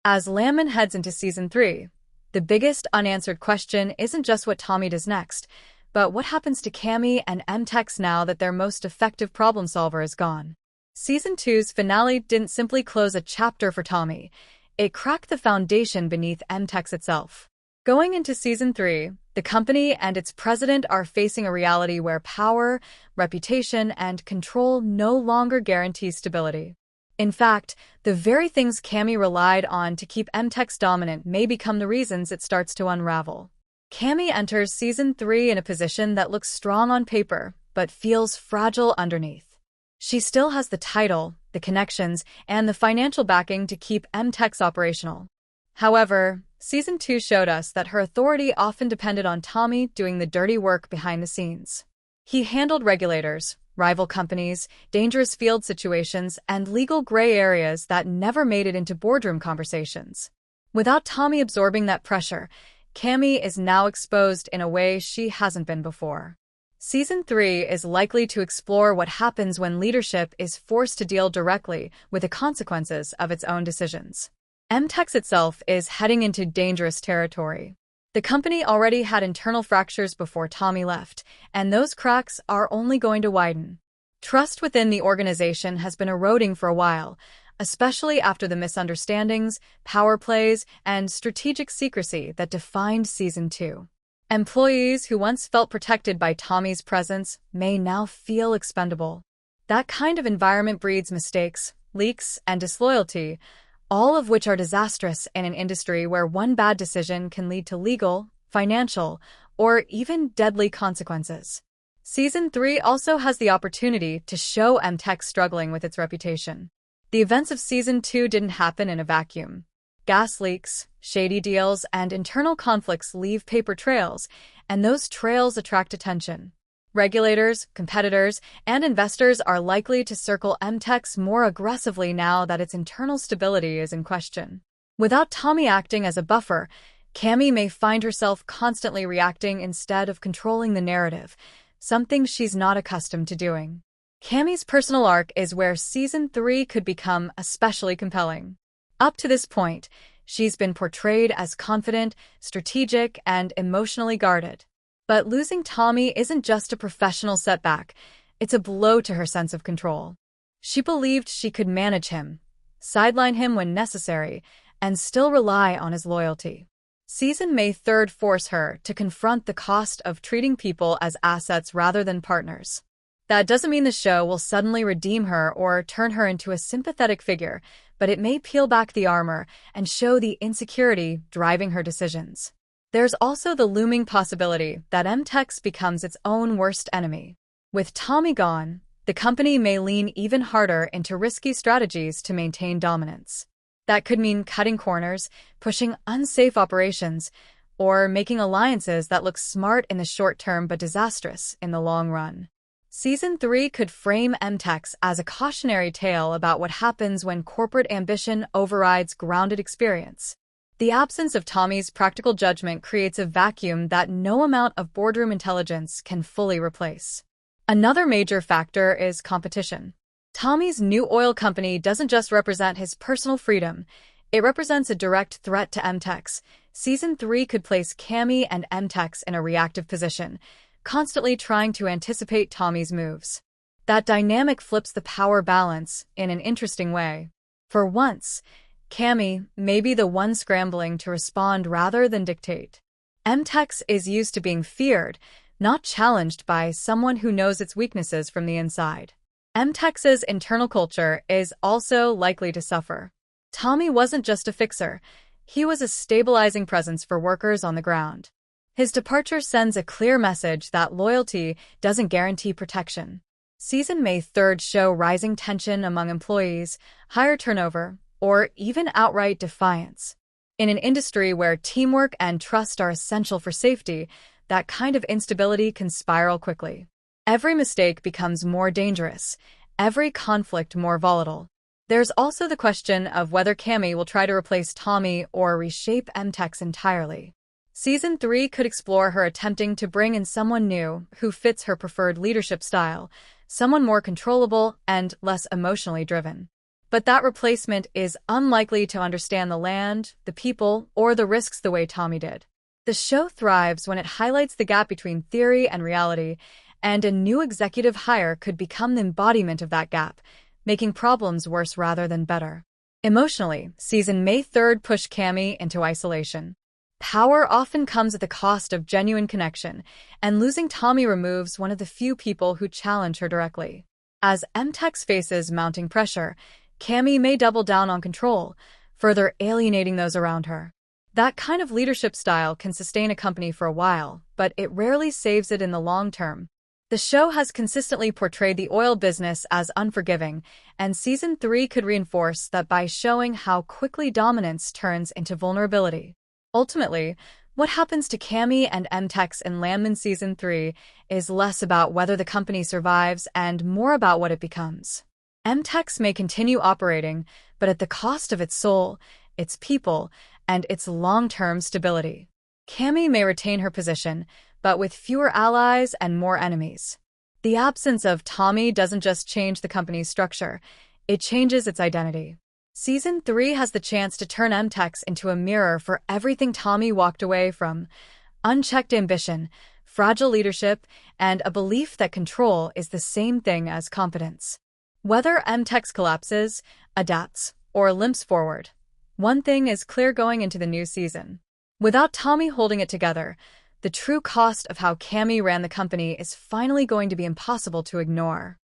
As Landman heads into Season 3, the biggest unanswered question isn't just what Tommy does next, but what happens to Cami and M-Tex now that their most effective problem solver is gone. Season 2's finale didn't simply close a chapter for Tommy, it cracked the foundation beneath M-Tex itself. Going into Season 3, the company and its president are facing a reality where power, reputation, and control no longer guarantee stability. In fact, the very things Cami relied on to keep M-Tex dominant may become the reasons it starts to unravel. Cami enters Season 3 in a position that looks strong on paper, but feels fragile underneath. She still has the title, the connections, and the financial backing to keep M-Tex operational. However, Season 2 showed us that her authority often depended on Tommy doing the dirty work behind the scenes. He handled regulators, rival companies, dangerous field situations, and legal gray areas that never made it into boardroom conversations. Without Tommy absorbing that pressure, Cami is now exposed in a way she hasn't been before. Season 3 is likely to explore what happens when leadership is forced to deal directly with the consequences of its own decisions. M-Tex itself is heading into dangerous territory. The company already had internal fractures before Tommy left, and those cracks are only going to widen. Trust within the organization has been eroding for a while, especially after the misunderstandings, power plays, and strategic secrecy that defined Season 2. Employees who once felt protected by Tommy's presence may now feel expendable. That kind of environment breeds mistakes, leaks, and disloyalty, all of which are disastrous in an industry where one bad decision can lead to legal, financial, or even deadly consequences. Season 3 also has the opportunity to show M-Tex struggling with its reputation. The events of Season 2 didn't happen in a vacuum. Gas leaks, shady deals, and internal conflicts leave paper trails, and those trails attract attention. Regulators, competitors, and investors are likely to circle M-Tex more aggressively now that its internal stability is in question. Without Tommy acting as a buffer, Cami may find herself constantly reacting instead of controlling the narrative, something she's not accustomed to doing. Cami's personal arc is where Season 3 could become especially compelling. Up to this point, she's been portrayed as confident, strategic, and emotionally guarded. But losing Tommy isn't just a professional setback, it's a blow to her sense of control. She believed she could manage him, sideline him when necessary, and still rely on his loyalty. Season May 3rd force her to confront the cost of treating people as assets rather than partners. That doesn't mean the show will suddenly redeem her or turn her into a sympathetic figure, but it may peel back the armor and show the insecurity driving her decisions. There's also the looming possibility that M-Tex becomes its own worst enemy. With Tommy gone, the company may lean even harder into risky strategies to maintain dominance. That could mean cutting corners, pushing unsafe operations, or making alliances that look smart in the short term but disastrous in the long run. Season 3 could frame M-Tex as a cautionary tale about what happens when corporate ambition overrides grounded experience. The absence of Tommy's practical judgment creates a vacuum that no amount of boardroom intelligence can fully replace. Another major factor is competition. Tommy's new oil company doesn't just represent his personal freedom, it represents a direct threat to M-Tex. Season 3 could place Cami and M-Tex in a reactive position, constantly trying to anticipate Tommy's moves. That dynamic flips the power balance in an interesting way. For once, Cami may be the one scrambling to respond rather than dictate. M-Tex is used to being feared, not challenged by someone who knows its weaknesses from the inside. M-Tex's internal culture is also likely to suffer. Tommy wasn't just a fixer, he was a stabilizing presence for workers on the ground. His departure sends a clear message that loyalty doesn't guarantee protection. Season May 3rd show rising tension among employees, higher turnover, or even outright defiance. In an industry where teamwork and trust are essential for safety, that kind of instability can spiral quickly. Every mistake becomes more dangerous, every conflict more volatile. There's also the question of whether Cami will try to replace Tommy or reshape M-Tex entirely. Season 3 could explore her attempting to bring in someone new who fits her preferred leadership style, someone more controllable and less emotionally driven. But that replacement is unlikely to understand the land, the people, or the risks the way Tommy did. The show thrives when it highlights the gap between theory and reality, and a new executive hire could become the embodiment of that gap, making problems worse rather than better. Emotionally, season May 3rd pushed Cami into isolation. Power often comes at the cost of genuine connection, and losing Tommy removes one of the few people who challenge her directly. As M-Tex faces mounting pressure, Cami may double down on control, further alienating those around her. That kind of leadership style can sustain a company for a while, but it rarely saves it in the long term. The show has consistently portrayed the oil business as unforgiving, and Season 3 could reinforce that by showing how quickly dominance turns into vulnerability. Ultimately, what happens to Cami and M-Tex in Landman Season 3 is less about whether the company survives and more about what it becomes. M-Tex may continue operating, but at the cost of its soul, its people, and its long-term stability. Cami may retain her position, but with fewer allies and more enemies. The absence of Tommy doesn't just change the company's structure, it changes its identity. Season 3 has the chance to turn M-Tex into a mirror for everything Tommy walked away from: unchecked ambition, fragile leadership, and a belief that control is the same thing as competence. Whether M-Tex collapses, adapts, or limps forward, one thing is clear going into the new season. Without Tommy holding it together, the true cost of how Cami ran the company is finally going to be impossible to ignore.